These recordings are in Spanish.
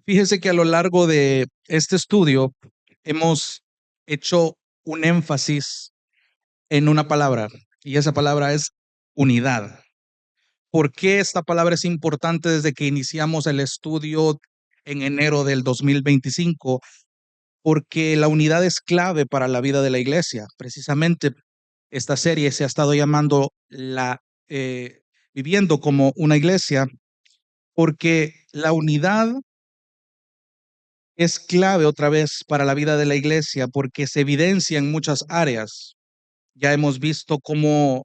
Fíjese que a lo largo de este estudio hemos hecho un énfasis en una palabra y esa palabra es unidad. ¿Por qué esta palabra es importante desde que iniciamos el estudio en enero del 2025? Porque la unidad es clave para la vida de la iglesia. Precisamente esta serie se ha estado llamando Viviendo como una iglesia, porque la unidad es clave otra vez para la vida de la iglesia porque se evidencia en muchas áreas. Ya hemos visto cómo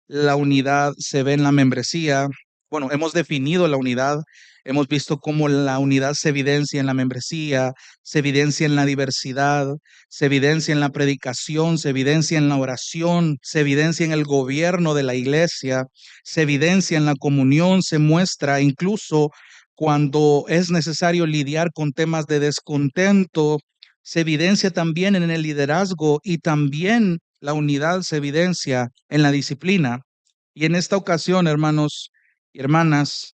la unidad se ve en la membresía. Bueno, hemos definido la unidad, hemos visto cómo la unidad se evidencia en la membresía, se evidencia en la diversidad, se evidencia en la predicación, se evidencia en la oración, se evidencia en el gobierno de la iglesia, se evidencia en la comunión, se muestra incluso cuando es necesario lidiar con temas de descontento, se evidencia también en el liderazgo y también la unidad se evidencia en la disciplina. Y en esta ocasión, hermanos y hermanas,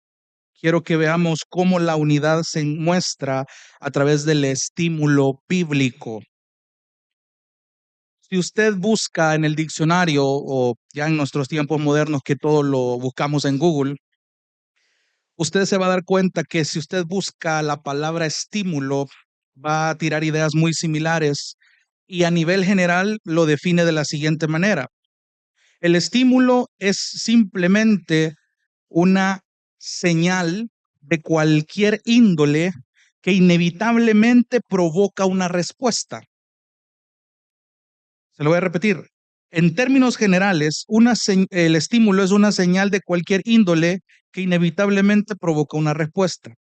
quiero que veamos cómo la unidad se muestra a través del estímulo bíblico. Si usted busca en el diccionario o ya en nuestros tiempos modernos que todo lo buscamos en Google, usted se va a dar cuenta que si usted busca la palabra estímulo, va a tirar ideas muy similares y a nivel general lo define de la siguiente manera. El estímulo es simplemente una señal de cualquier índole que inevitablemente provoca una respuesta. Se lo voy a repetir. En términos generales, el estímulo es una señal de cualquier índole que inevitablemente provoca una respuesta.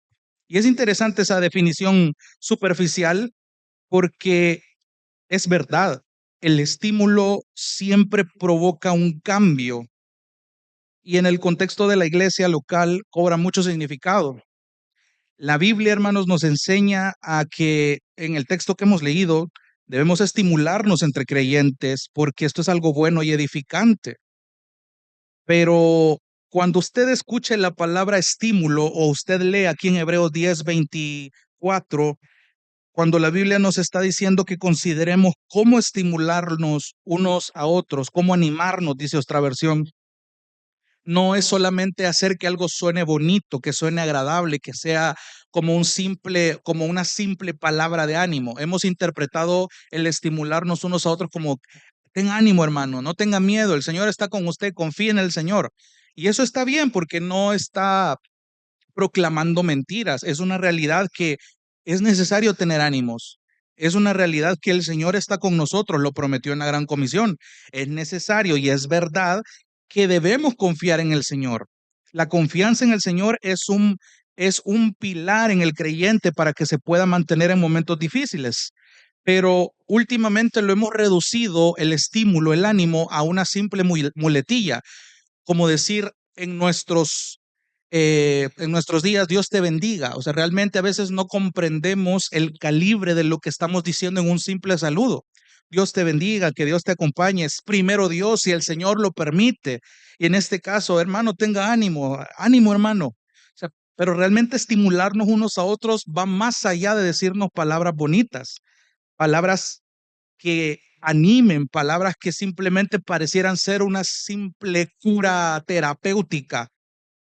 Y es interesante esa definición superficial porque es verdad, el estímulo siempre provoca un cambio y en el contexto de la iglesia local cobra mucho significado. La Biblia, hermanos, nos enseña a que en el texto que hemos leído debemos estimularnos entre creyentes porque esto es algo bueno y edificante. Pero cuando usted escuche la palabra estímulo o usted lee aquí en Hebreos 10:24, cuando la Biblia nos está diciendo que consideremos cómo estimularnos unos a otros, cómo animarnos, dice otra versión, no es solamente hacer que algo suene bonito, que suene agradable, que sea como una simple palabra de ánimo. Hemos interpretado el estimularnos unos a otros como, ten ánimo, hermano, no tenga miedo, el Señor está con usted, confíe en el Señor. Y eso está bien porque no está proclamando mentiras, es una realidad que es necesario tener ánimos. Es una realidad que el Señor está con nosotros, lo prometió en la Gran Comisión. Es necesario y es verdad que debemos confiar en el Señor. La confianza en el Señor es un pilar en el creyente para que se pueda mantener en momentos difíciles. Pero últimamente lo hemos reducido el estímulo, el ánimo, a una simple muletilla, como decir en nuestros días, Dios te bendiga. O sea, realmente a veces no comprendemos el calibre de lo que estamos diciendo en un simple saludo. Dios te bendiga, que Dios te acompañe. Es primero Dios si el Señor lo permite. Y en este caso, hermano, tenga ánimo, ánimo, hermano. O sea, pero realmente estimularnos unos a otros va más allá de decirnos palabras bonitas, palabras que animen, palabras que simplemente parecieran ser una simple cura terapéutica,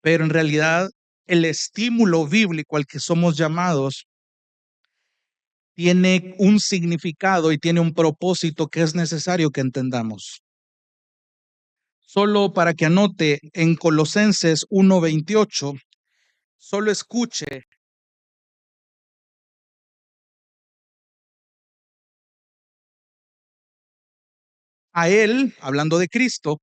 pero en realidad el estímulo bíblico al que somos llamados tiene un significado y tiene un propósito que es necesario que entendamos. Solo para que anote en Colosenses 1:28, solo escuche, a Él, hablando de Cristo,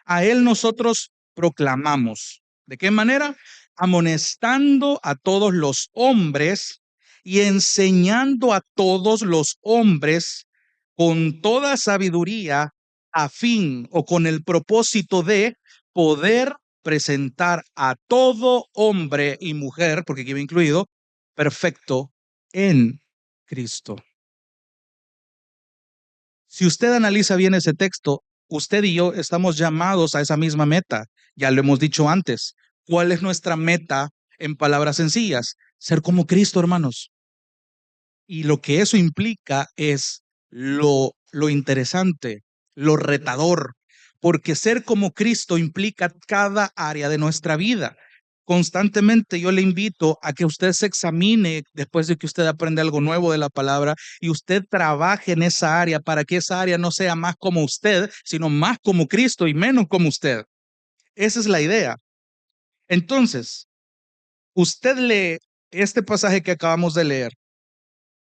a Él nosotros proclamamos. ¿De qué manera? Amonestando a todos los hombres y enseñando a todos los hombres con toda sabiduría a fin o con el propósito de poder presentar a todo hombre y mujer, porque aquí va incluido, perfecto en Cristo. Si usted analiza bien ese texto, usted y yo estamos llamados a esa misma meta. Ya lo hemos dicho antes. ¿Cuál es nuestra meta en palabras sencillas? Ser como Cristo, hermanos. Y lo que eso implica es lo interesante, lo retador, porque ser como Cristo implica cada área de nuestra vida. Constantemente yo le invito a que usted se examine después de que usted aprende algo nuevo de la palabra y usted trabaje en esa área para que esa área no sea más como usted, sino más como Cristo y menos como usted. Esa es la idea. Entonces, usted lee este pasaje que acabamos de leer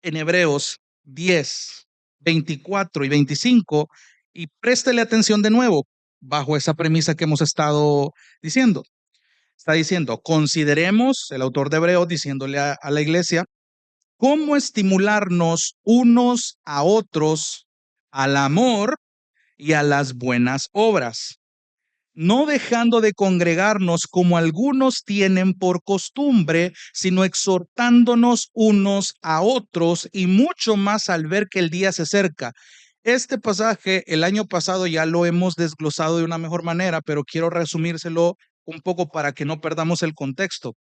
en Hebreos 10, 24 y 25 y préstele atención de nuevo bajo esa premisa que hemos estado diciendo. Está diciendo, consideremos, el autor de Hebreos diciéndole a la iglesia, cómo estimularnos unos a otros al amor y a las buenas obras, no dejando de congregarnos como algunos tienen por costumbre, sino exhortándonos unos a otros y mucho más al ver que el día se acerca. Este pasaje el año pasado ya lo hemos desglosado de una mejor manera, pero quiero resumírselo un poco para que no perdamos el contexto.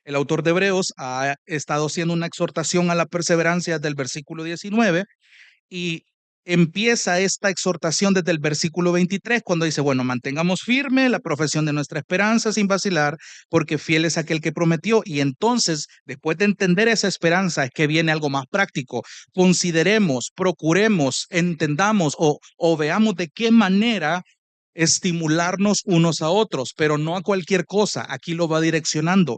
El autor de Hebreos ha estado haciendo una exhortación a la perseverancia del versículo 19 y empieza esta exhortación desde el versículo 23, cuando dice, bueno, mantengamos firme la profesión de nuestra esperanza sin vacilar, porque fiel es aquel que prometió. Y entonces, después de entender esa esperanza, es que viene algo más práctico. Consideremos, procuremos, entendamos o veamos de qué manera estimularnos unos a otros, pero no a cualquier cosa. Aquí lo va direccionando.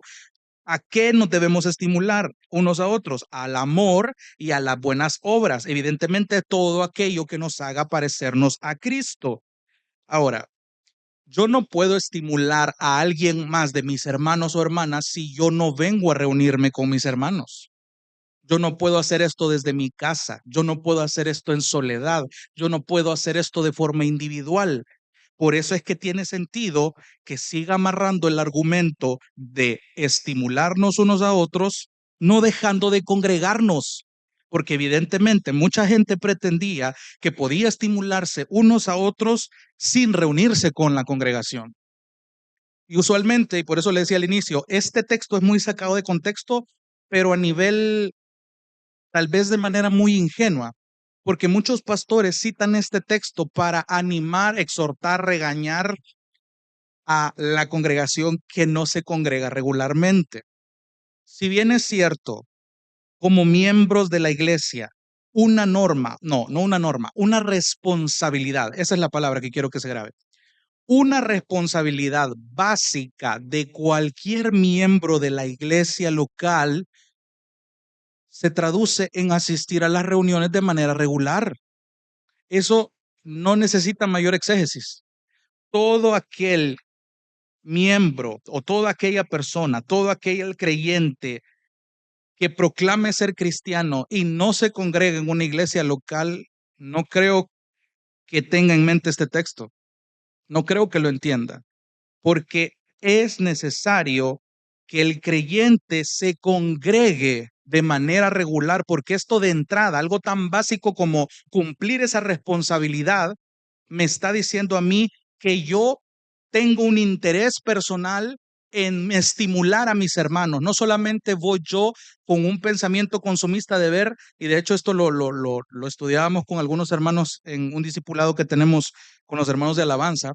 ¿A qué nos debemos estimular unos a otros? Al amor y a las buenas obras. Evidentemente, todo aquello que nos haga parecernos a Cristo. Ahora, yo no puedo estimular a alguien más de mis hermanos o hermanas si yo no vengo a reunirme con mis hermanos. Yo no puedo hacer esto desde mi casa. Yo no puedo hacer esto en soledad. Yo no puedo hacer esto de forma individual. Por eso es que tiene sentido que siga amarrando el argumento de estimularnos unos a otros, no dejando de congregarnos, porque evidentemente mucha gente pretendía que podía estimularse unos a otros sin reunirse con la congregación. Y usualmente, y por eso le decía al inicio, este texto es muy sacado de contexto, pero a nivel tal vez de manera muy ingenua, porque muchos pastores citan este texto para animar, exhortar, regañar a la congregación que no se congrega regularmente. Si bien es cierto, como miembros de la iglesia, una norma, no una norma, una responsabilidad, esa es la palabra que quiero que se grabe, una responsabilidad básica de cualquier miembro de la iglesia local se traduce en asistir a las reuniones de manera regular. Eso no necesita mayor exégesis. Todo aquel miembro o toda aquella persona, todo aquel creyente que proclame ser cristiano y no se congrega en una iglesia local, no creo que tenga en mente este texto. No creo que lo entienda, porque es necesario que el creyente se congregue de manera regular, porque esto de entrada, algo tan básico como cumplir esa responsabilidad, me está diciendo a mí que yo tengo un interés personal en estimular a mis hermanos. No solamente voy yo con un pensamiento consumista de ver, y de hecho esto lo estudiábamos con algunos hermanos en un discipulado que tenemos con los hermanos de alabanza.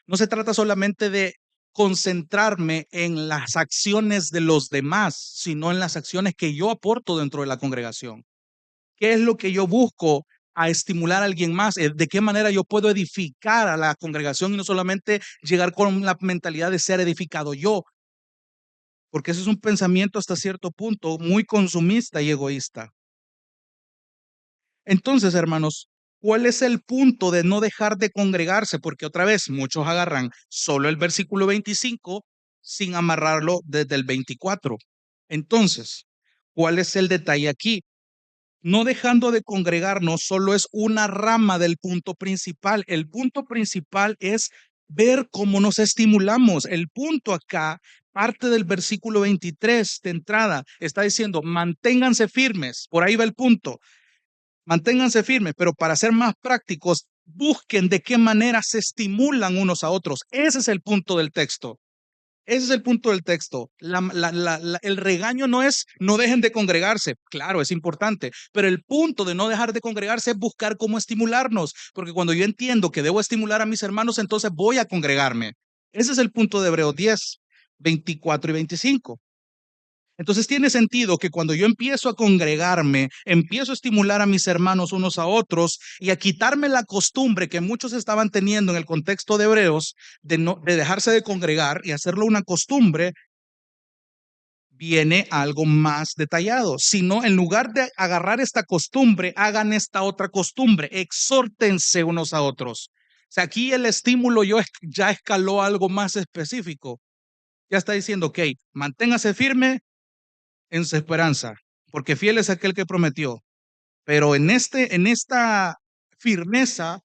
No se trata solamente de concentrarme en las acciones de los demás, sino en las acciones que yo aporto dentro de la congregación. ¿Qué es lo que yo busco a estimular a alguien más? ¿De qué manera yo puedo edificar a la congregación y no solamente llegar con la mentalidad de ser edificado yo? Porque ese es un pensamiento hasta cierto punto muy consumista y egoísta. Entonces, hermanos, ¿cuál es el punto de no dejar de congregarse? Porque otra vez muchos agarran solo el versículo 25 sin amarrarlo desde el 24. Entonces, ¿cuál es el detalle aquí? No dejando de congregarnos solo es una rama del punto principal. El punto principal es ver cómo nos estimulamos. El punto acá, parte del versículo 23 de entrada, está diciendo, manténganse firmes. Por ahí va el punto. Manténganse firmes, pero para ser más prácticos, busquen de qué manera se estimulan unos a otros. Ese es el punto del texto. Ese es el punto del texto. El regaño no es no dejen de congregarse. Claro, es importante, pero el punto de no dejar de congregarse es buscar cómo estimularnos, porque cuando yo entiendo que debo estimular a mis hermanos, entonces voy a congregarme. Ese es el punto de Hebreos 10, 24 y 25. Entonces tiene sentido que cuando yo empiezo a congregarme, empiezo a estimular a mis hermanos unos a otros y a quitarme la costumbre que muchos estaban teniendo en el contexto de Hebreos de dejarse de congregar y hacerlo una costumbre, viene algo más detallado. Sino en lugar de agarrar esta costumbre, hagan esta otra costumbre, exhórtense unos a otros. O sea, aquí el estímulo ya escaló a algo más específico. Ya está diciendo, ok, manténgase firme en su esperanza, porque fiel es aquel que prometió. Pero en esta firmeza,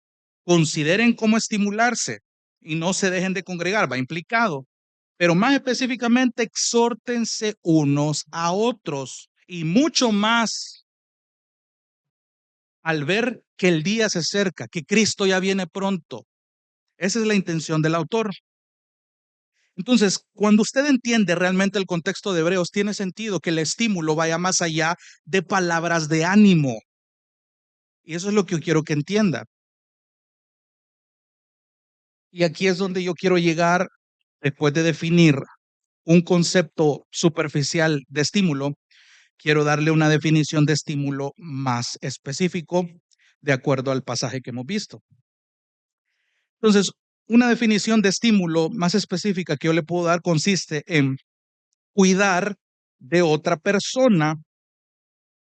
consideren cómo estimularse y no se dejen de congregar, va implicado. Pero más específicamente, exhórtense unos a otros y mucho más al ver que el día se acerca, que Cristo ya viene pronto. Esa es la intención del autor. Entonces, cuando usted entiende realmente el contexto de Hebreos, tiene sentido que el estímulo vaya más allá de palabras de ánimo. Y eso es lo que yo quiero que entienda. Y aquí es donde yo quiero llegar después de definir un concepto superficial de estímulo. Quiero darle una definición de estímulo más específico de acuerdo al pasaje que hemos visto. Entonces, una definición de estímulo más específica que yo le puedo dar consiste en cuidar de otra persona.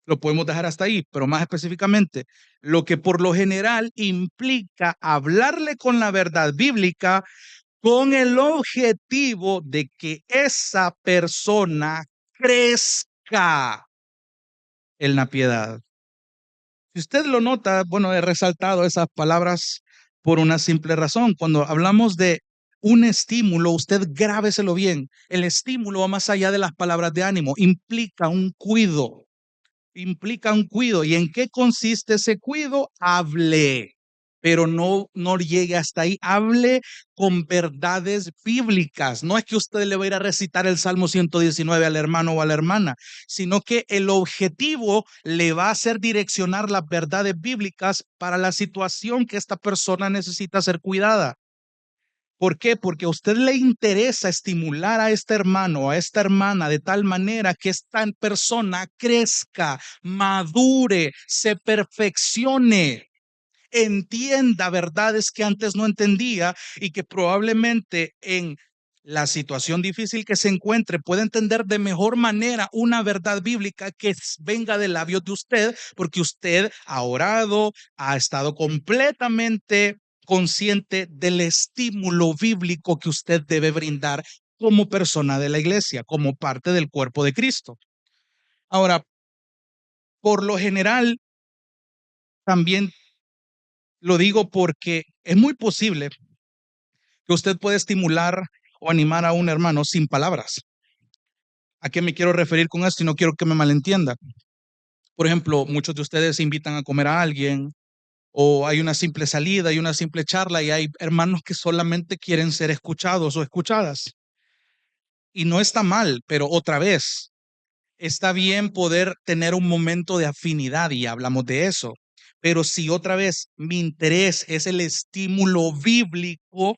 Lo podemos dejar hasta ahí, pero más específicamente, lo que por lo general implica hablarle con la verdad bíblica con el objetivo de que esa persona crezca en la piedad. Si usted lo nota, bueno, he resaltado esas palabras por una simple razón. Cuando hablamos de un estímulo, usted grábeselo bien. El estímulo va más allá de las palabras de ánimo, implica un cuido. Implica un cuido. ¿Y en qué consiste ese cuido? Hable, pero no llegue hasta ahí. Hable con verdades bíblicas. No es que usted le va a ir a recitar el Salmo 119 al hermano o a la hermana, sino que el objetivo le va a hacer direccionar las verdades bíblicas para la situación que esta persona necesita ser cuidada. ¿Por qué? Porque a usted le interesa estimular a este hermano o a esta hermana de tal manera que esta persona crezca, madure, se perfeccione, entienda verdades que antes no entendía y que probablemente en la situación difícil que se encuentre puede entender de mejor manera una verdad bíblica que venga de labios de usted, porque usted ha orado, ha estado completamente consciente del estímulo bíblico que usted debe brindar como persona de la iglesia, como parte del cuerpo de Cristo. Ahora, por lo general, también lo digo porque es muy posible que usted puede estimular o animar a un hermano sin palabras. ¿A qué me quiero referir con esto? Y no quiero que me malentienda. Por ejemplo, muchos de ustedes invitan a comer a alguien o hay una simple salida, hay una simple charla y hay hermanos que solamente quieren ser escuchados o escuchadas. Y no está mal, pero otra vez, está bien poder tener un momento de afinidad y hablamos de eso. Pero si otra vez mi interés es el estímulo bíblico,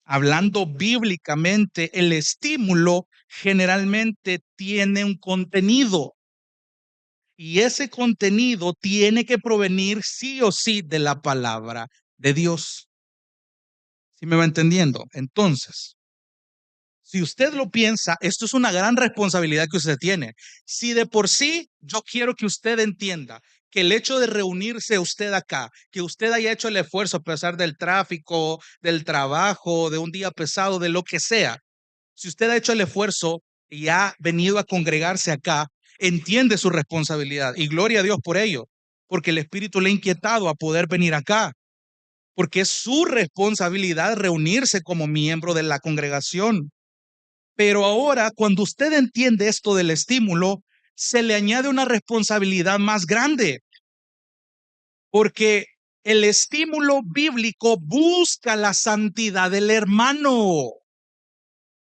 hablando bíblicamente, el estímulo generalmente tiene un contenido y ese contenido tiene que provenir sí o sí de la palabra de Dios. ¿Sí me va entendiendo? Entonces, si usted lo piensa, esto es una gran responsabilidad que usted tiene. Si de por sí yo quiero que usted entienda que el hecho de reunirse usted acá, que usted haya hecho el esfuerzo a pesar del tráfico, del trabajo, de un día pesado, de lo que sea, si usted ha hecho el esfuerzo y ha venido a congregarse acá, entiende su responsabilidad y gloria a Dios por ello, porque el Espíritu le ha inquietado a poder venir acá, porque es su responsabilidad reunirse como miembro de la congregación. Pero ahora, cuando usted entiende esto del estímulo, se le añade una responsabilidad más grande, porque el estímulo bíblico busca la santidad del hermano.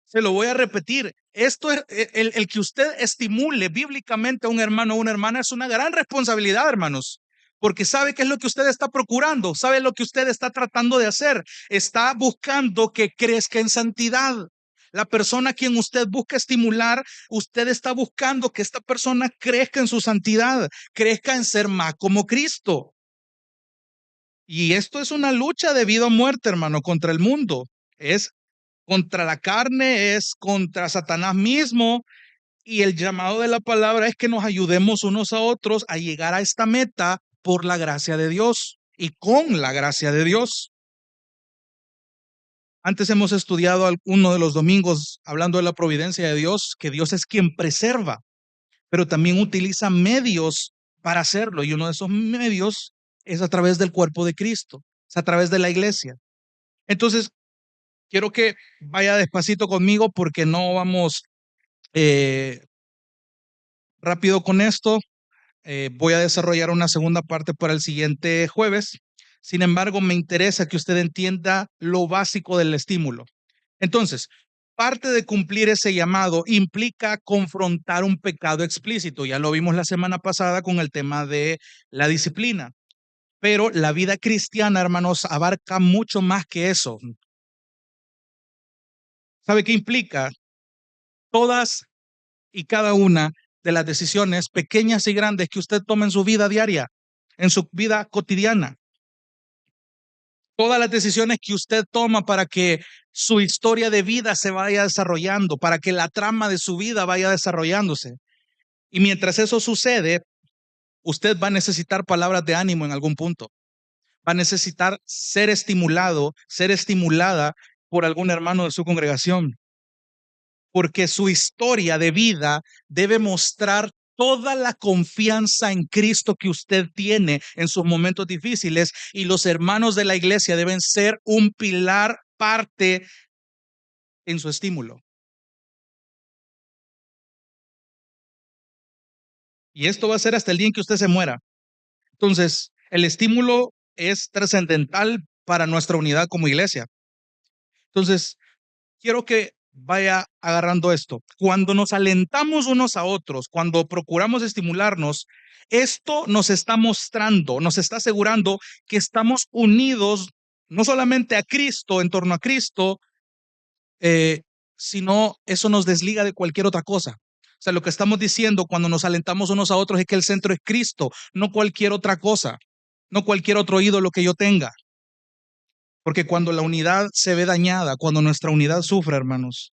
Se lo voy a repetir. Esto es el que usted estimule bíblicamente a un hermano o una hermana es una gran responsabilidad, hermanos, porque sabe qué es lo que usted está procurando, sabe lo que usted está tratando de hacer. Está buscando que crezca en santidad. La persona a quien usted busca estimular, usted está buscando que esta persona crezca en su santidad, crezca en ser más como Cristo. Y esto es una lucha de vida o muerte, hermano, contra el mundo. Es contra la carne, es contra Satanás mismo. Y el llamado de la palabra es que nos ayudemos unos a otros a llegar a esta meta por la gracia de Dios y con la gracia de Dios. Antes hemos estudiado uno de los domingos hablando de la providencia de Dios, que Dios es quien preserva, pero también utiliza medios para hacerlo. Y uno de esos medios es a través del cuerpo de Cristo, es a través de la iglesia. Entonces, quiero que vaya despacito conmigo porque no vamos eh, rápido con esto. Voy a desarrollar una segunda parte para el siguiente jueves. Sin embargo, me interesa que usted entienda lo básico del estímulo. Entonces, parte de cumplir ese llamado implica confrontar un pecado explícito. Ya lo vimos la semana pasada con el tema de la disciplina. Pero la vida cristiana, hermanos, abarca mucho más que eso. ¿Sabe qué implica? Todas y cada una de las decisiones pequeñas y grandes que usted toma en su vida diaria, en su vida cotidiana. Todas las decisiones que usted toma para que su historia de vida se vaya desarrollando, para que la trama de su vida vaya desarrollándose. Y mientras eso sucede, usted va a necesitar palabras de ánimo en algún punto. Va a necesitar ser estimulado, ser estimulada por algún hermano de su congregación, porque su historia de vida debe mostrar toda la confianza en Cristo que usted tiene en sus momentos difíciles, y los hermanos de la iglesia deben ser un pilar, parte en su estímulo. Y esto va a ser hasta el día en que usted se muera. Entonces, el estímulo es trascendental para nuestra unidad como iglesia. Entonces, quiero que vaya agarrando esto. Cuando nos alentamos unos a otros, cuando procuramos estimularnos, esto nos está mostrando, nos está asegurando que estamos unidos no solamente a Cristo, en torno a Cristo, eh, sino eso nos desliga de cualquier otra cosa. O sea, lo que estamos diciendo cuando nos alentamos unos a otros es que el centro es Cristo, no cualquier otra cosa, no cualquier otro ídolo que yo tenga. Porque cuando la unidad se ve dañada, cuando nuestra unidad sufre, hermanos,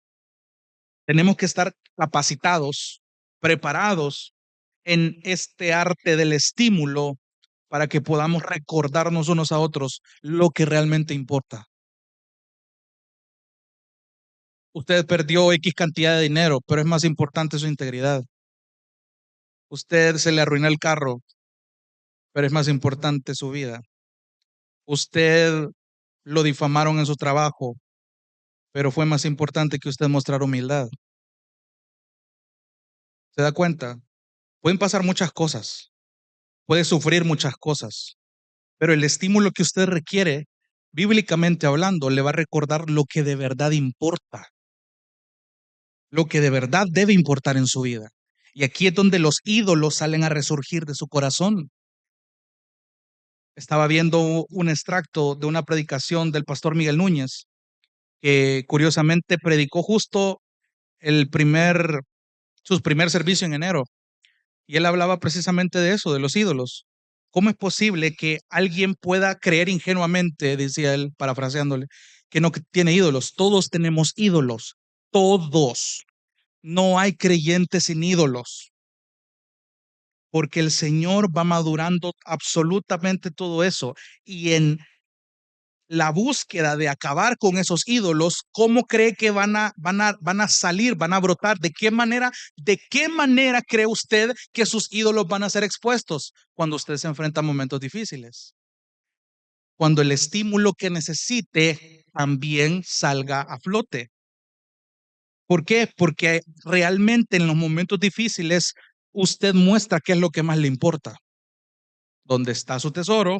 tenemos que estar capacitados, preparados en este arte del estímulo para que podamos recordarnos unos a otros lo que realmente importa. Usted perdió X cantidad de dinero, pero es más importante su integridad. Usted se le arruinó el carro, pero es más importante su vida. Usted lo difamaron en su trabajo, pero fue más importante que usted mostrar humildad. ¿Se da cuenta? Pueden pasar muchas cosas, puede sufrir muchas cosas, pero el estímulo que usted requiere, bíblicamente hablando, le va a recordar lo que de verdad importa, lo que de verdad debe importar en su vida. Y aquí es donde los ídolos salen a resurgir de su corazón. Estaba viendo un extracto de una predicación del pastor Miguel Núñez, que curiosamente predicó justo el primer, su primer servicio en enero. Y él hablaba precisamente de eso, de los ídolos. ¿Cómo es posible que alguien pueda creer ingenuamente, decía él, parafraseándole, que no tiene ídolos? Todos tenemos ídolos, todos. No hay creyentes sin ídolos, porque el Señor va madurando absolutamente todo eso. Y en la búsqueda de acabar con esos ídolos, ¿cómo cree que van a salir, van a brotar? De qué manera cree usted que sus ídolos van a ser expuestos cuando usted se enfrenta a momentos difíciles? Cuando el estímulo que necesite también salga a flote. ¿Por qué? Porque realmente en los momentos difíciles usted muestra qué es lo que más le importa. Donde está su tesoro,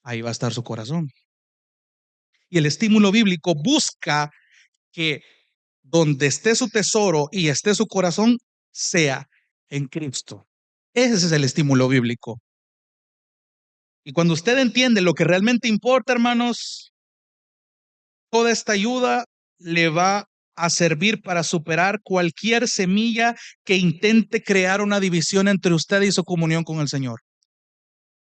ahí va a estar su corazón. Y el estímulo bíblico busca que donde esté su tesoro y esté su corazón, sea en Cristo. Ese es el estímulo bíblico. Y cuando usted entiende lo que realmente importa, hermanos, toda esta ayuda le va a servir para superar cualquier semilla que intente crear una división entre usted y su comunión con el Señor.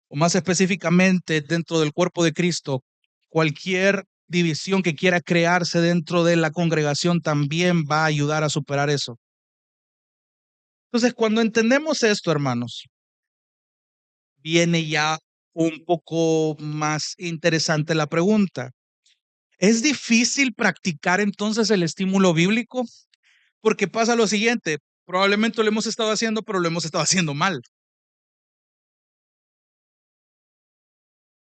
O más específicamente, dentro del cuerpo de Cristo, cualquier división que quiera crearse dentro de la congregación también va a ayudar a superar eso. Entonces, cuando entendemos esto, hermanos, viene ya un poco más interesante la pregunta. ¿Es difícil practicar entonces el estímulo bíblico? Porque pasa lo siguiente, probablemente lo hemos estado haciendo, pero lo hemos estado haciendo mal.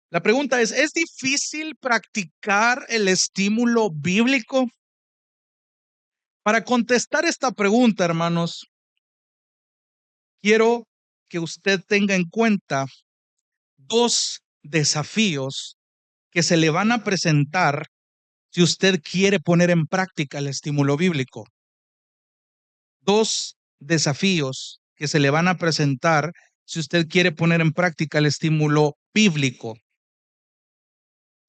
La pregunta ¿es difícil practicar el estímulo bíblico? Para contestar esta pregunta, hermanos, quiero que usted tenga en cuenta dos desafíos que se le van a presentar si usted quiere poner en práctica el estímulo bíblico. Dos desafíos que se le van a presentar si usted quiere poner en práctica el estímulo bíblico.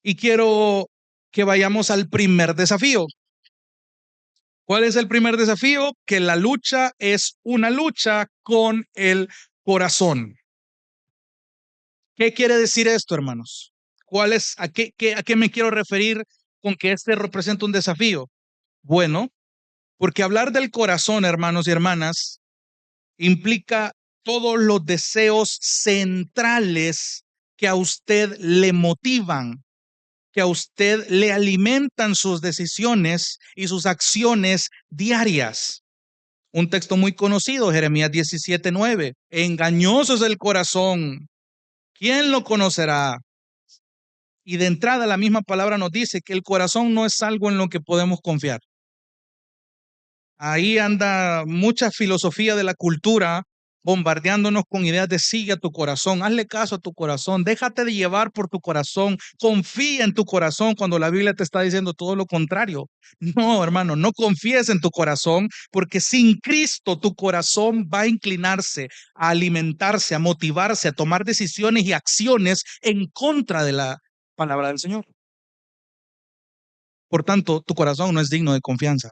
Y quiero que vayamos al primer desafío. ¿Cuál es el primer desafío? Que la lucha es una lucha con el corazón. ¿Qué quiere decir esto, hermanos? ¿A qué me quiero referir con que este representa un desafío? Bueno, porque hablar del corazón, hermanos y hermanas, implica todos los deseos centrales que a usted le motivan, que a usted le alimentan sus decisiones y sus acciones diarias. Un texto muy conocido, Jeremías 17:9. Engañoso es el corazón. ¿Quién lo conocerá? Y de entrada la misma palabra nos dice que el corazón no es algo en lo que podemos confiar. Ahí anda mucha filosofía de la cultura bombardeándonos con ideas de sigue a tu corazón, hazle caso a tu corazón, déjate de llevar por tu corazón, confía en tu corazón cuando la Biblia te está diciendo todo lo contrario. No, hermano, no confíes en tu corazón porque sin Cristo tu corazón va a inclinarse, a alimentarse, a motivarse, a tomar decisiones y acciones en contra de la palabra del Señor. Por tanto, tu corazón no es digno de confianza.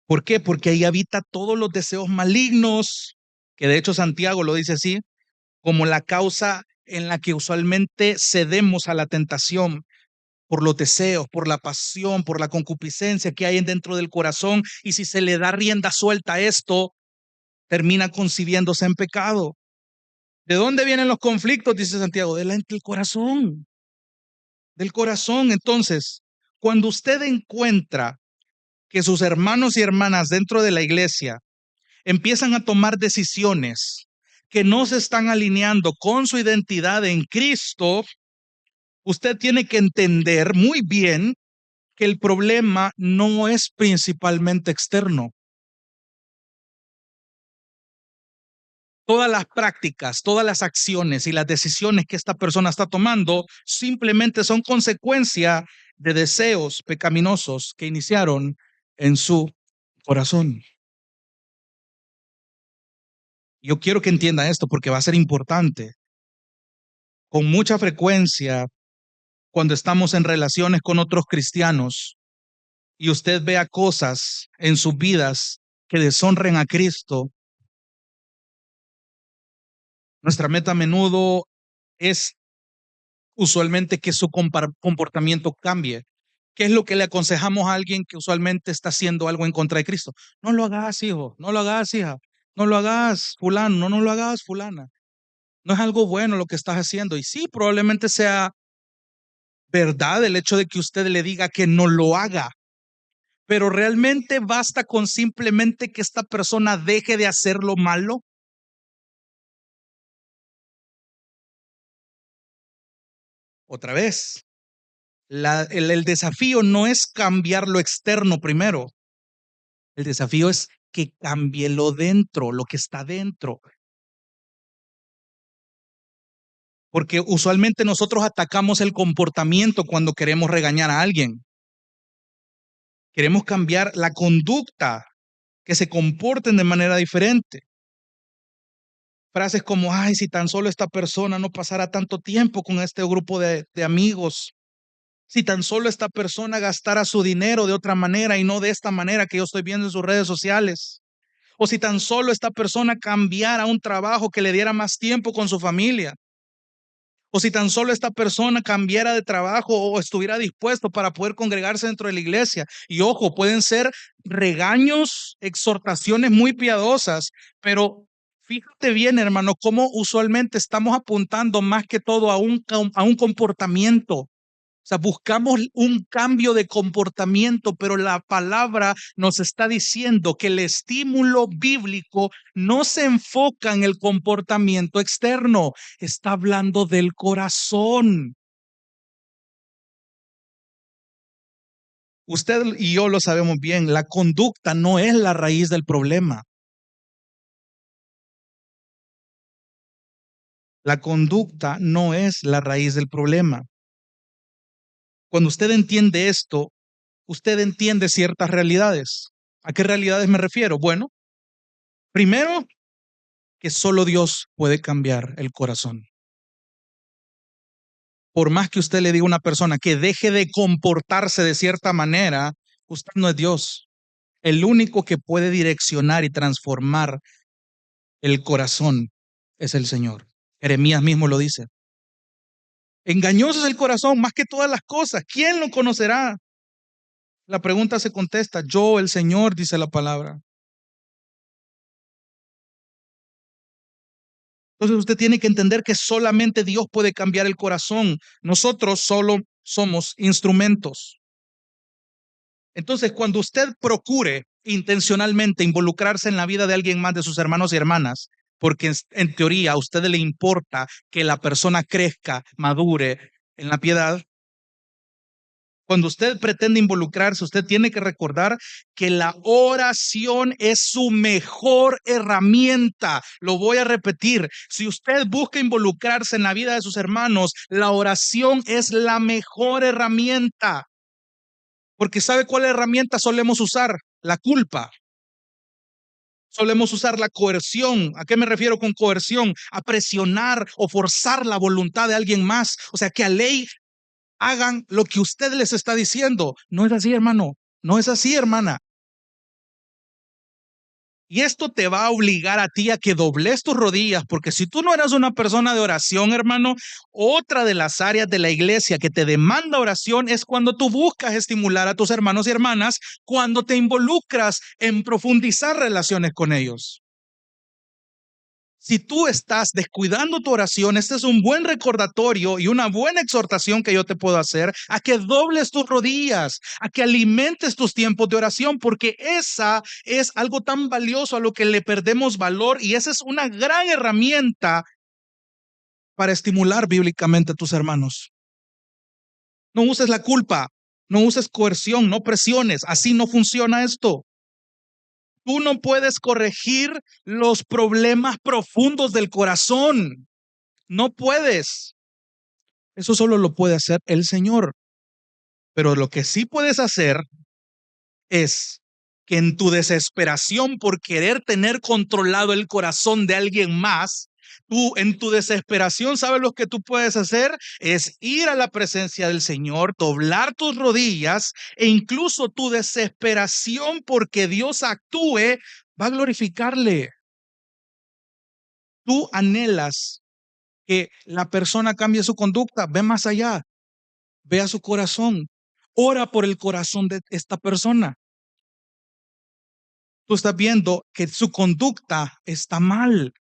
¿Por qué? Porque ahí habita todos los deseos malignos, que de hecho Santiago lo dice así, como la causa en la que usualmente cedemos a la tentación por los deseos, por la pasión, por la concupiscencia que hay dentro del corazón. Y si se le da rienda suelta a esto, termina concibiéndose en pecado. ¿De dónde vienen los conflictos? Dice Santiago, del corazón, del corazón. Entonces, cuando usted encuentra que sus hermanos y hermanas dentro de la iglesia empiezan a tomar decisiones que no se están alineando con su identidad en Cristo, usted tiene que entender muy bien que el problema no es principalmente externo. Todas las prácticas, todas las acciones y las decisiones que esta persona está tomando simplemente son consecuencia de deseos pecaminosos que iniciaron en su corazón. Yo quiero que entienda esto porque va a ser importante. Con mucha frecuencia, cuando estamos en relaciones con otros cristianos y usted vea cosas en sus vidas que deshonren a Cristo, nuestra meta a menudo es usualmente que su comportamiento cambie. ¿Qué es lo que le aconsejamos a alguien que usualmente está haciendo algo en contra de Cristo? No lo hagas, hijo, no lo hagas, hija, no lo hagas, fulano, no lo hagas, fulana. No es algo bueno lo que estás haciendo. Y sí, probablemente sea verdad el hecho de que usted le diga que no lo haga, pero realmente basta con simplemente que esta persona deje de hacer lo malo. Otra vez, el desafío no es cambiar lo externo primero, el desafío es que cambie lo dentro, lo que está dentro. Porque usualmente nosotros atacamos el comportamiento cuando queremos regañar a alguien. Queremos cambiar la conducta, que se comporten de manera diferente. Frases como, ay, si tan solo esta persona no pasara tanto tiempo con este grupo de amigos, si tan solo esta persona gastara su dinero de otra manera y no de esta manera que yo estoy viendo en sus redes sociales, o si tan solo esta persona cambiara un trabajo que le diera más tiempo con su familia, o si tan solo esta persona cambiara de trabajo o estuviera dispuesto para poder congregarse dentro de la iglesia. Y ojo, pueden ser regaños, exhortaciones muy piadosas, pero fíjate bien, hermano, cómo usualmente estamos apuntando más que todo a un comportamiento. O sea, buscamos un cambio de comportamiento, pero la palabra nos está diciendo que el estímulo bíblico no se enfoca en el comportamiento externo, está hablando del corazón. Usted y yo lo sabemos bien, la conducta no es la raíz del problema. La conducta no es la raíz del problema. Cuando usted entiende esto, usted entiende ciertas realidades. ¿A qué realidades me refiero? Bueno, primero, que solo Dios puede cambiar el corazón. Por más que usted le diga a una persona que deje de comportarse de cierta manera, usted no es Dios. El único que puede direccionar y transformar el corazón es el Señor. Jeremías mismo lo dice. Engañoso es el corazón más que todas las cosas. ¿Quién lo conocerá? La pregunta se contesta, yo, el Señor, dice la palabra. Entonces usted tiene que entender que solamente Dios puede cambiar el corazón. Nosotros solo somos instrumentos. Entonces, cuando usted procure intencionalmente involucrarse en la vida de alguien más de sus hermanos y hermanas, porque en teoría a usted le importa que la persona crezca, madure en la piedad, cuando usted pretende involucrarse, usted tiene que recordar que la oración es su mejor herramienta. Lo voy a repetir. Si usted busca involucrarse en la vida de sus hermanos, la oración es la mejor herramienta. Porque ¿sabe cuál herramienta solemos usar? La culpa. Solemos usar la coerción. ¿A qué me refiero con coerción? A presionar o forzar la voluntad de alguien más. O sea, que a ley hagan lo que usted les está diciendo. No es así, hermano. No es así, hermana. Y esto te va a obligar a ti a que dobles tus rodillas, porque si tú no eras una persona de oración, hermano, otra de las áreas de la iglesia que te demanda oración es cuando tú buscas estimular a tus hermanos y hermanas, cuando te involucras en profundizar relaciones con ellos. Si tú estás descuidando tu oración, este es un buen recordatorio y una buena exhortación que yo te puedo hacer a que dobles tus rodillas, a que alimentes tus tiempos de oración, porque esa es algo tan valioso a lo que le perdemos valor y esa es una gran herramienta para estimular bíblicamente a tus hermanos. No uses la culpa, no uses coerción, no presiones, así no funciona esto. Tú no puedes corregir los problemas profundos del corazón. No puedes. Eso solo lo puede hacer el Señor. Pero lo que sí puedes hacer es que en tu desesperación por querer tener controlado el corazón de alguien más, tú en tu desesperación, ¿sabes lo que tú puedes hacer? Es ir a la presencia del Señor, doblar tus rodillas e incluso tu desesperación porque Dios actúe va a glorificarle. Tú anhelas que la persona cambie su conducta, ve más allá. Ve a su corazón, ora por el corazón de esta persona. Tú estás viendo que su conducta está mal,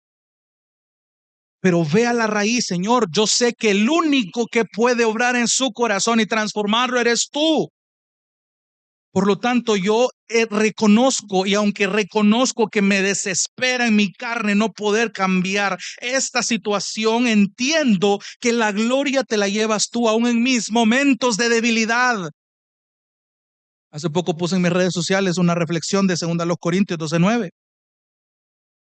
pero ve a la raíz, Señor. Yo sé que el único que puede obrar en su corazón y transformarlo eres tú. Por lo tanto, yo reconozco y aunque reconozco que me desespera en mi carne no poder cambiar esta situación, entiendo que la gloria te la llevas tú aún en mis momentos de debilidad. Hace poco puse en mis redes sociales una reflexión de 2 Corintios 12:9.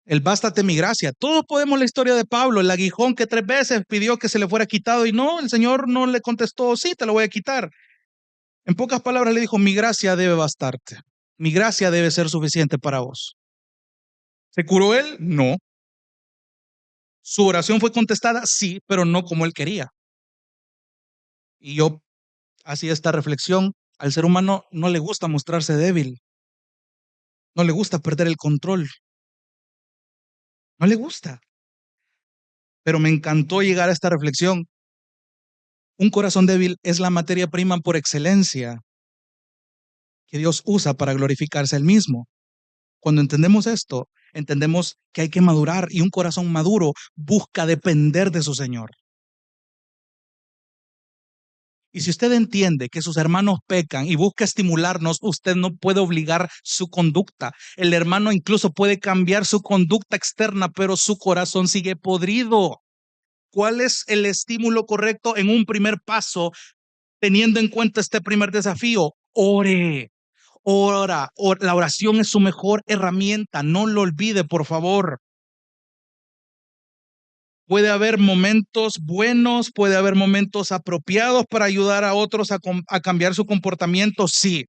El bástate mi gracia. Todos podemos la historia de Pablo, el aguijón que 3 veces pidió que se le fuera quitado y no, el Señor no le contestó, sí, te lo voy a quitar. En pocas palabras le dijo, mi gracia debe bastarte. Mi gracia debe ser suficiente para vos. ¿Se curó él? No. ¿Su oración fue contestada? Sí, pero no como él quería. Y yo hacía esta reflexión. Al ser humano no le gusta mostrarse débil. No le gusta perder el control. No le gusta. Pero me encantó llegar a esta reflexión. Un corazón débil es la materia prima por excelencia que Dios usa para glorificarse a Él mismo. Cuando entendemos esto, entendemos que hay que madurar y un corazón maduro busca depender de su Señor. Y si usted entiende que sus hermanos pecan y busca estimularnos, usted no puede obligar su conducta. El hermano incluso puede cambiar su conducta externa, pero su corazón sigue podrido. ¿Cuál es el estímulo correcto en un primer paso, teniendo en cuenta este primer desafío? Ore. La oración es su mejor herramienta. No lo olvide, por favor. Puede haber momentos buenos, puede haber momentos apropiados para ayudar a otros a cambiar su comportamiento, sí.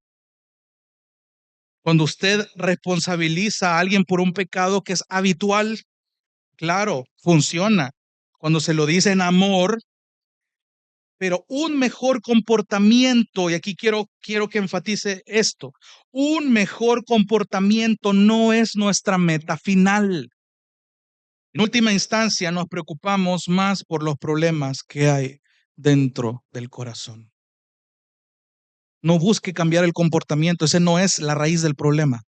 Cuando usted responsabiliza a alguien por un pecado que es habitual, claro, funciona. Cuando se lo dice en amor, pero un mejor comportamiento, y aquí quiero que enfatice esto, un mejor comportamiento no es nuestra meta final. En última instancia, nos preocupamos más por los problemas que hay dentro del corazón. No busque cambiar el comportamiento, ese no es la raíz del problema.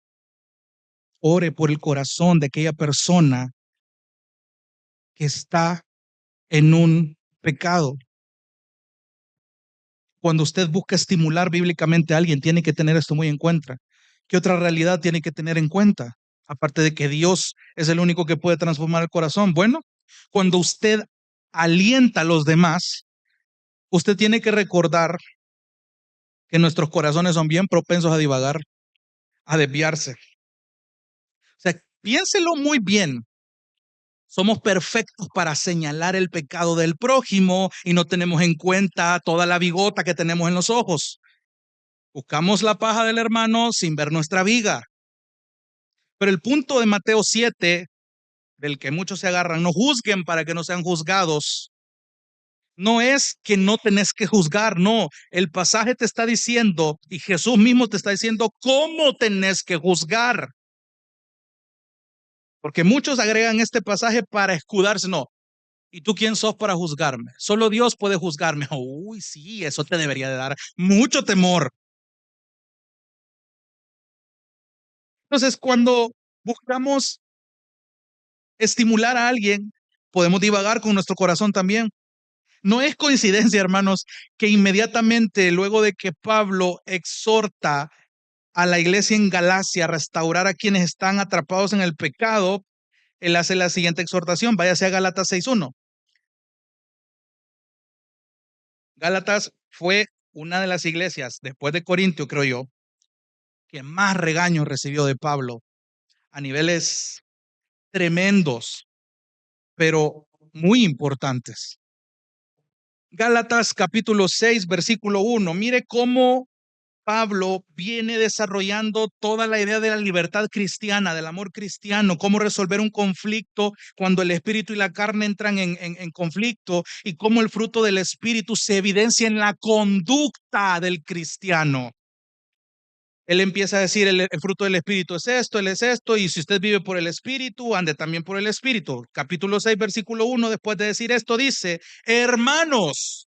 Ore por el corazón de aquella persona que está en un pecado. Cuando usted busca estimular bíblicamente a alguien, tiene que tener esto muy en cuenta. ¿Qué otra realidad tiene que tener en cuenta? Aparte de que Dios es el único que puede transformar el corazón. Bueno, cuando usted alienta a los demás, usted tiene que recordar que nuestros corazones son bien propensos a divagar, a desviarse. O sea, piénselo muy bien. Somos perfectos para señalar el pecado del prójimo y no tenemos en cuenta toda la bigota que tenemos en los ojos. Buscamos la paja del hermano sin ver nuestra viga. Pero el punto de Mateo 7, del que muchos se agarran, no juzguen para que no sean juzgados, no es que no tenés que juzgar, no. El pasaje te está diciendo y Jesús mismo te está diciendo cómo tenés que juzgar. Porque muchos agregan este pasaje para escudarse. No, ¿y tú quién sos para juzgarme? Solo Dios puede juzgarme. Uy, sí, eso te debería de dar mucho temor. Entonces, cuando buscamos estimular a alguien, podemos divagar con nuestro corazón también. No es coincidencia, hermanos, que inmediatamente luego de que Pablo exhorta a la iglesia en Galacia a restaurar a quienes están atrapados en el pecado, él hace la siguiente exhortación. Váyase a Gálatas 6:1. Gálatas fue una de las iglesias, después de Corintio, creo yo, que más regaños recibió de Pablo a niveles tremendos, pero muy importantes. Gálatas capítulo 6, versículo 1. Mire cómo Pablo viene desarrollando toda la idea de la libertad cristiana, del amor cristiano, cómo resolver un conflicto cuando el espíritu y la carne entran en conflicto y cómo el fruto del espíritu se evidencia en la conducta del cristiano. Él empieza a decir, el fruto del espíritu es esto, él es esto, y si usted vive por el espíritu, ande también por el espíritu. Capítulo 6, versículo 1, después de decir esto, dice, hermanos,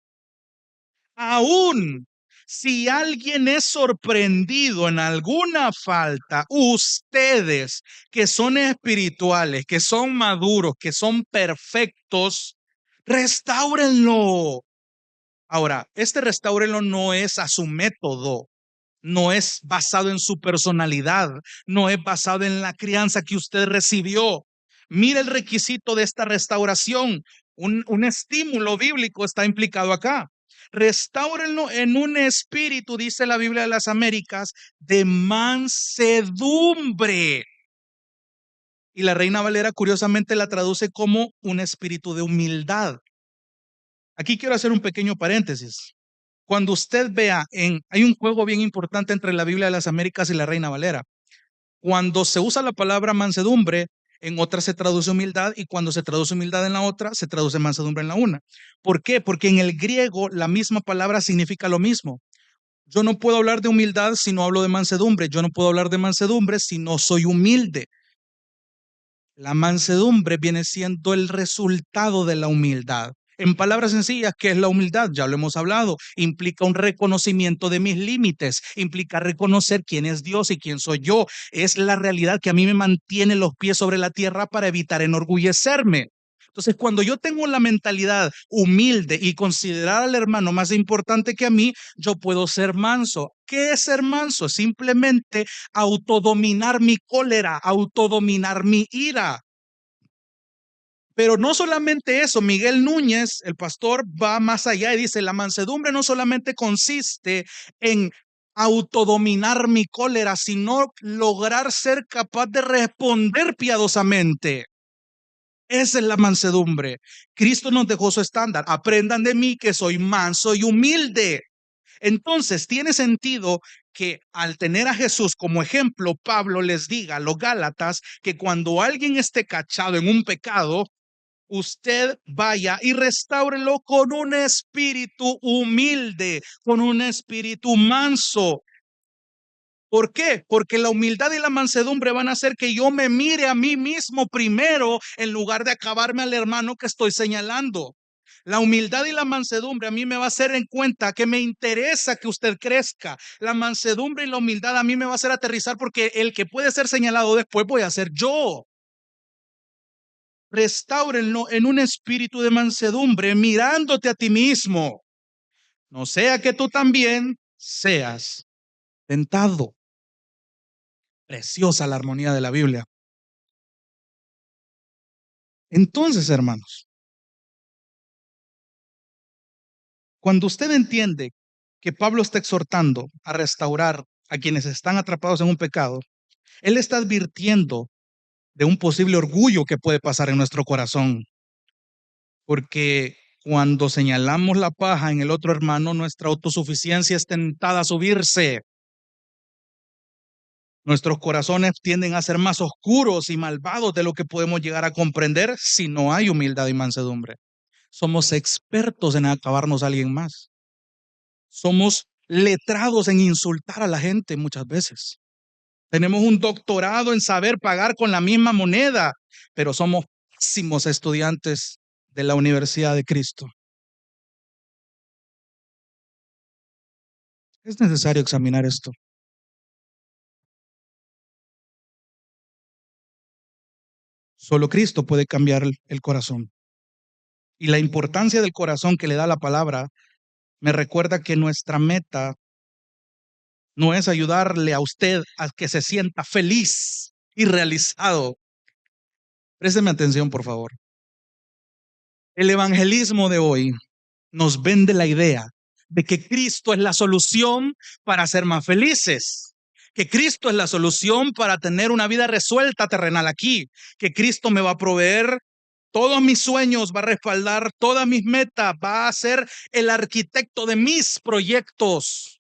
aún si alguien es sorprendido en alguna falta, ustedes que son espirituales, que son maduros, que son perfectos, restáurenlo. Ahora, este restáurenlo no es a su método, no es basado en su personalidad, no es basado en la crianza que usted recibió. Mire el requisito de esta restauración. Un estímulo bíblico está implicado acá. Restáurenlo en un espíritu, dice la Biblia de las Américas, de mansedumbre. Y la Reina Valera curiosamente la traduce como un espíritu de humildad. Aquí quiero hacer un pequeño paréntesis. Cuando usted vea hay un juego bien importante entre la Biblia de las Américas y la Reina Valera. Cuando se usa la palabra mansedumbre, en otra se traduce humildad, y cuando se traduce humildad en la otra, se traduce mansedumbre en la una. ¿Por qué? Porque en el griego la misma palabra significa lo mismo. Yo no puedo hablar de humildad si no hablo de mansedumbre. Yo no puedo hablar de mansedumbre si no soy humilde. La mansedumbre viene siendo el resultado de la humildad. En palabras sencillas, ¿qué es la humildad? Ya lo hemos hablado. Implica un reconocimiento de mis límites, implica reconocer quién es Dios y quién soy yo. Es la realidad que a mí me mantiene los pies sobre la tierra para evitar enorgullecerme. Entonces, cuando yo tengo la mentalidad humilde y considerar al hermano más importante que a mí, yo puedo ser manso. ¿Qué es ser manso? Simplemente autodominar mi cólera, autodominar mi ira. Pero no solamente eso, Miguel Núñez, el pastor, va más allá y dice, la mansedumbre no solamente consiste en autodominar mi cólera, sino lograr ser capaz de responder piadosamente. Esa es la mansedumbre. Cristo nos dejó su estándar. Aprendan de mí que soy manso y humilde. Entonces, tiene sentido que al tener a Jesús como ejemplo, Pablo les diga a los Gálatas que cuando alguien esté cachado en un pecado, usted vaya y restáurelo con un espíritu humilde, con un espíritu manso. ¿Por qué? Porque la humildad y la mansedumbre van a hacer que yo me mire a mí mismo primero en lugar de acabarme al hermano que estoy señalando. La humildad y la mansedumbre a mí me va a hacer en cuenta que me interesa que usted crezca. La mansedumbre y la humildad a mí me va a hacer aterrizar porque el que puede ser señalado después voy a ser yo. Restáurenlo en un espíritu de mansedumbre, mirándote a ti mismo. No sea que tú también seas tentado. Preciosa la armonía de la Biblia. Entonces, hermanos, cuando usted entiende que Pablo está exhortando a restaurar a quienes están atrapados en un pecado, él está advirtiendo de un posible orgullo que puede pasar en nuestro corazón, porque cuando señalamos la paja en el otro hermano, nuestra autosuficiencia es tentada a subirse. Nuestros corazones tienden a ser más oscuros y malvados de lo que podemos llegar a comprender si no hay humildad y mansedumbre. Somos expertos en acabarnos a alguien más. Somos letrados en insultar a la gente muchas veces. Tenemos un doctorado en saber pagar con la misma moneda, pero somos pésimos estudiantes de la Universidad de Cristo. Es necesario examinar esto. Solo Cristo puede cambiar el corazón. Y la importancia del corazón que le da la palabra me recuerda que nuestra meta no es ayudarle a usted a que se sienta feliz y realizado. Présteme atención, por favor. El evangelismo de hoy nos vende la idea de que Cristo es la solución para ser más felices, que Cristo es la solución para tener una vida resuelta terrenal aquí, que Cristo me va a proveer todos mis sueños, va a respaldar todas mis metas, va a ser el arquitecto de mis proyectos.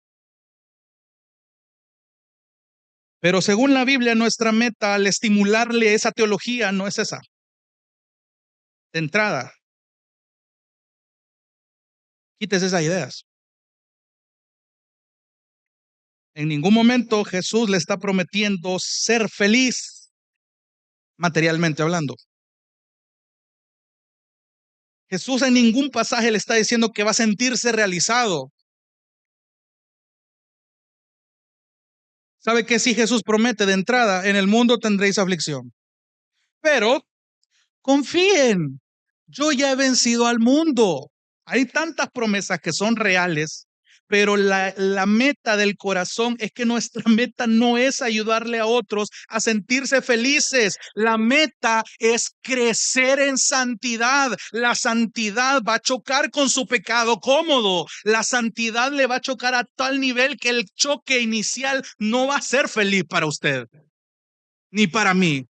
Pero según la Biblia, nuestra meta al estimularle esa teología no es esa. De entrada, quítese esas ideas. En ningún momento Jesús le está prometiendo ser feliz materialmente hablando. Jesús en ningún pasaje le está diciendo que va a sentirse realizado. ¿Sabe qué? Si Jesús promete de entrada, en el mundo tendréis aflicción, pero confíen, yo ya he vencido al mundo. Hay tantas promesas que son reales, pero la meta del corazón es que nuestra meta no es ayudarle a otros a sentirse felices. La meta es crecer en santidad. La santidad va a chocar con su pecado cómodo. La santidad le va a chocar a tal nivel que el choque inicial no va a ser feliz para usted, ni para mí.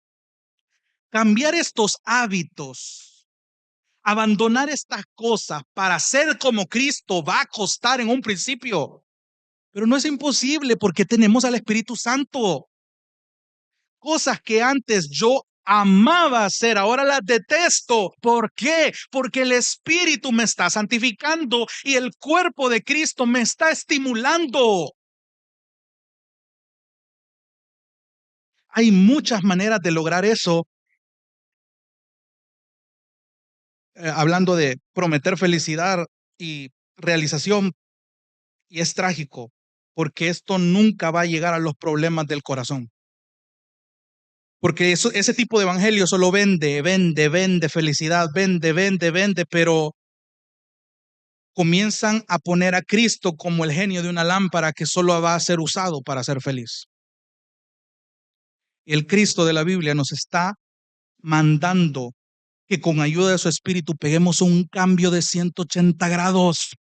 Cambiar estos hábitos Abandonar estas cosas para ser como Cristo va a costar en un principio, pero no es imposible porque tenemos al Espíritu Santo. Cosas que antes yo amaba hacer, ahora las detesto. ¿Por qué? Porque el Espíritu me está santificando y el cuerpo de Cristo me está estimulando. Hay muchas maneras de lograr eso. Hablando de prometer felicidad y realización, y es trágico, porque esto nunca va a llegar a los problemas del corazón. Porque ese tipo de evangelio solo vende, vende, vende felicidad, vende, vende, vende, pero comienzan a poner a Cristo como el genio de una lámpara que solo va a ser usado para ser feliz. Y el Cristo de la Biblia nos está mandando que con ayuda de su Espíritu peguemos un cambio de 180 grados.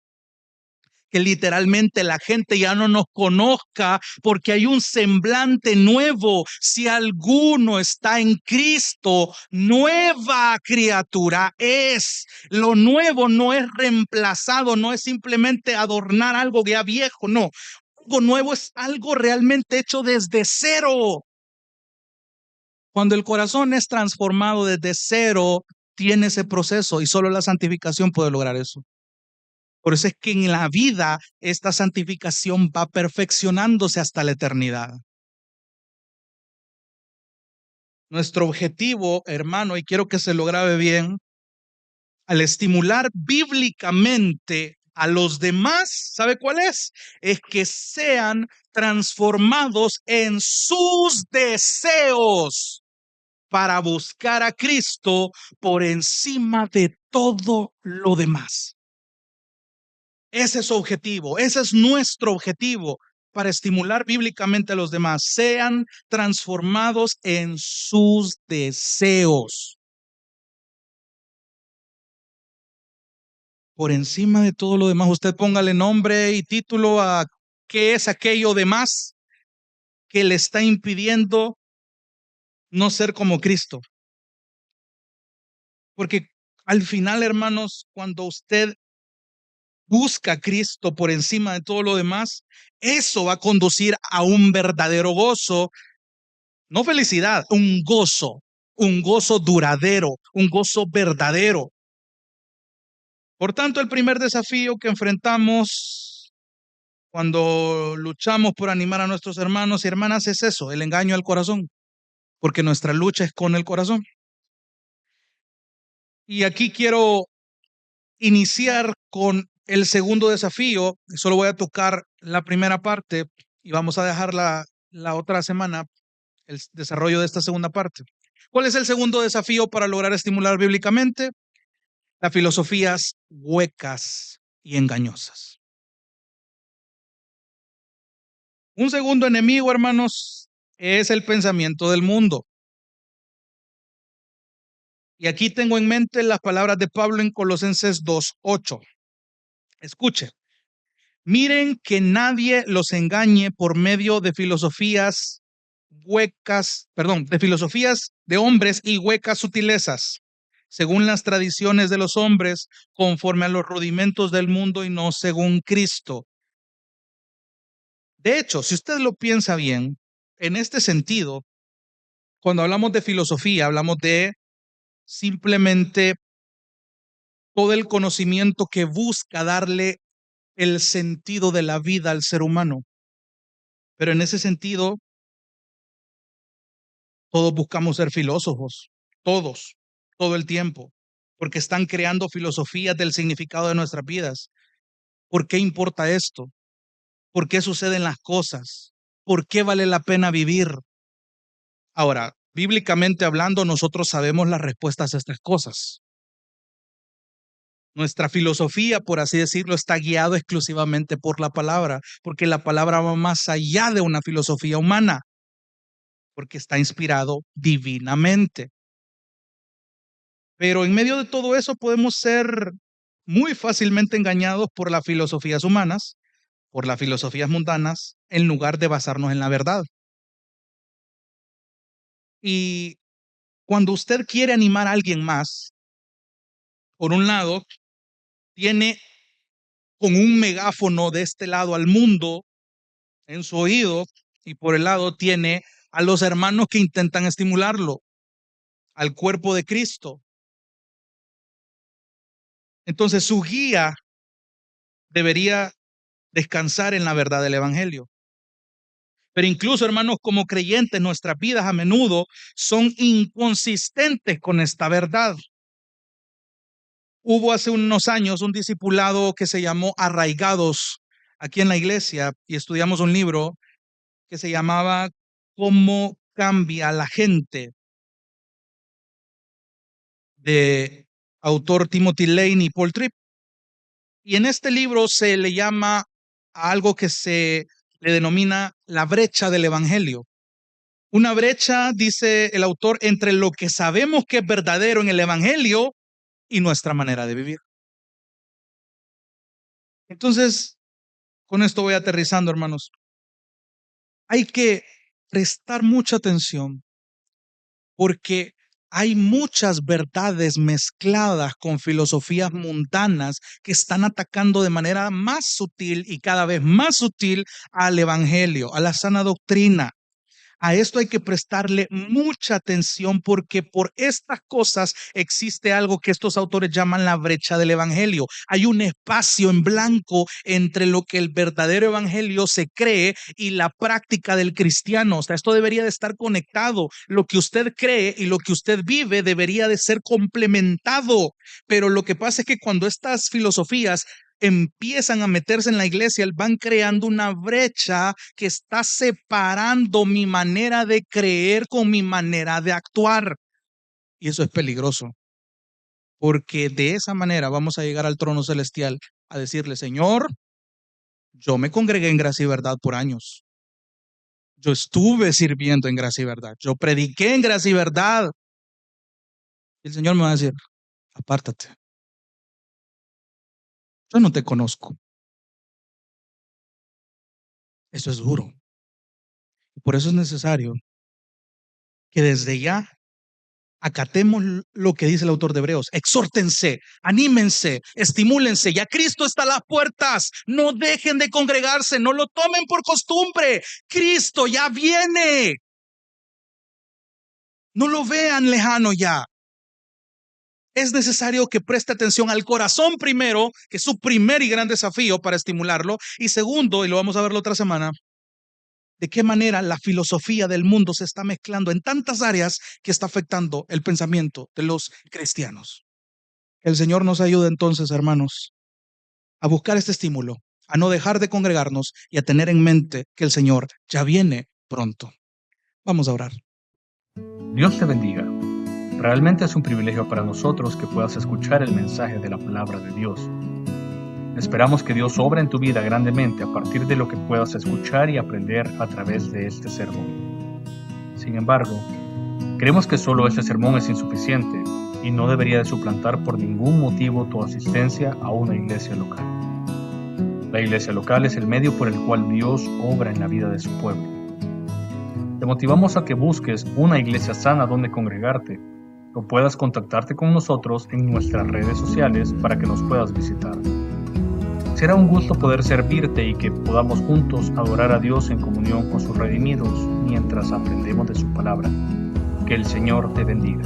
Que literalmente la gente ya no nos conozca porque hay un semblante nuevo. Si alguno está en Cristo, nueva criatura es. Lo nuevo no es reemplazado, no es simplemente adornar algo ya viejo, no. Algo nuevo es algo realmente hecho desde cero. Cuando el corazón es transformado desde cero, tiene ese proceso y solo la santificación puede lograr eso. Por eso es que en la vida esta santificación va perfeccionándose hasta la eternidad. Nuestro objetivo, hermano, y quiero que se lo grabe bien, al estimular bíblicamente a los demás, ¿sabe cuál es? Es que sean transformados en sus deseos para buscar a Cristo por encima de todo lo demás. Ese es su objetivo, ese es nuestro objetivo para estimular bíblicamente a los demás. Sean transformados en sus deseos. Por encima de todo lo demás, usted póngale nombre y título a qué es aquello demás que le está impidiendo no ser como Cristo. Porque al final, hermanos, cuando usted busca a Cristo por encima de todo lo demás, eso va a conducir a un verdadero gozo. No felicidad, un gozo duradero, un gozo verdadero. Por tanto, el primer desafío que enfrentamos cuando luchamos por animar a nuestros hermanos y hermanas es eso, el engaño al corazón, porque nuestra lucha es con el corazón. Y aquí quiero iniciar con el segundo desafío, solo voy a tocar la primera parte y vamos a dejar la otra semana el desarrollo de esta segunda parte. ¿Cuál es el segundo desafío para lograr estimular bíblicamente? Las filosofías huecas y engañosas. Un segundo enemigo, hermanos, es el pensamiento del mundo. Y aquí tengo en mente las palabras de Pablo en Colosenses 2:8. Escuche, miren que nadie los engañe por medio de filosofías huecas, perdón, de filosofías de hombres y huecas sutilezas, según las tradiciones de los hombres, conforme a los rudimentos del mundo y no según Cristo. De hecho, si usted lo piensa bien, en este sentido, cuando hablamos de filosofía, hablamos de simplemente todo el conocimiento que busca darle el sentido de la vida al ser humano. Pero en ese sentido, todos buscamos ser filósofos, todos, todo el tiempo, porque están creando filosofías del significado de nuestras vidas. ¿Por qué importa esto? ¿Por qué suceden las cosas? ¿Por qué vale la pena vivir? Ahora, bíblicamente hablando, nosotros sabemos las respuestas a estas cosas. Nuestra filosofía, por así decirlo, está guiado exclusivamente por la palabra, porque la palabra va más allá de una filosofía humana, porque está inspirado divinamente. Pero en medio de todo eso podemos ser muy fácilmente engañados por las filosofías humanas, por las filosofías mundanas, en lugar de basarnos en la verdad. Y cuando usted quiere animar a alguien más, Por un lado, tiene con un megáfono de este lado al mundo en su oído, y por el lado tiene a los hermanos que intentan estimularlo, al cuerpo de Cristo. Entonces su guía debería descansar en la verdad del Evangelio. Pero incluso, hermanos, como creyentes, nuestras vidas a menudo son inconsistentes con esta verdad. Hubo hace unos años un discipulado que se llamó Arraigados aquí en la iglesia, y estudiamos un libro que se llamaba ¿Cómo cambia la gente?, de autor Timothy Lane y Paul Tripp. Y en este libro se le llama a algo que se le denomina la brecha del Evangelio. Una brecha, dice el autor, entre lo que sabemos que es verdadero en el Evangelio y nuestra manera de vivir. Entonces, con esto voy aterrizando, hermanos. Hay que prestar mucha atención porque hay muchas verdades mezcladas con filosofías mundanas que están atacando de manera más sutil y cada vez más sutil al Evangelio, a la sana doctrina. A esto hay que prestarle mucha atención porque por estas cosas existe algo que estos autores llaman la brecha del Evangelio. Hay un espacio en blanco entre lo que el verdadero Evangelio se cree y la práctica del cristiano. O sea, esto debería de estar conectado. Lo que usted cree y lo que usted vive debería de ser complementado. Pero lo que pasa es que cuando estas filosofías empiezan a meterse en la iglesia, van creando una brecha que está separando mi manera de creer con mi manera de actuar. Y eso es peligroso, porque de esa manera vamos a llegar al trono celestial a decirle: Señor, yo me congregué en Gracia y Verdad por años. Yo estuve sirviendo en Gracia y Verdad. Yo prediqué en Gracia y Verdad. Y el Señor me va a decir: apártate. Yo no te conozco. Eso es duro. Y por eso es necesario que desde ya acatemos lo que dice el autor de Hebreos. Exhórtense, anímense, estimúlense. Ya Cristo está a las puertas. No dejen de congregarse, no lo tomen por costumbre. Cristo ya viene. No lo vean lejano ya. Es necesario que preste atención al corazón primero, que es su primer y gran desafío para estimularlo. Y segundo, y lo vamos a ver la otra semana, de qué manera la filosofía del mundo se está mezclando en tantas áreas que está afectando el pensamiento de los cristianos. Que el Señor nos ayude entonces, hermanos, a buscar este estímulo, a no dejar de congregarnos y a tener en mente que el Señor ya viene pronto. Vamos a orar. Dios te bendiga. Realmente es un privilegio para nosotros que puedas escuchar el mensaje de la palabra de Dios. Esperamos que Dios obra en tu vida grandemente a partir de lo que puedas escuchar y aprender a través de este sermón. Sin embargo, creemos que solo este sermón es insuficiente y no debería de suplantar por ningún motivo tu asistencia a una iglesia local. La iglesia local es el medio por el cual Dios obra en la vida de su pueblo. Te motivamos a que busques una iglesia sana donde congregarte o puedas contactarte con nosotros en nuestras redes sociales para que nos puedas visitar. Será un gusto poder servirte y que podamos juntos adorar a Dios en comunión con sus redimidos mientras aprendemos de su palabra. Que el Señor te bendiga.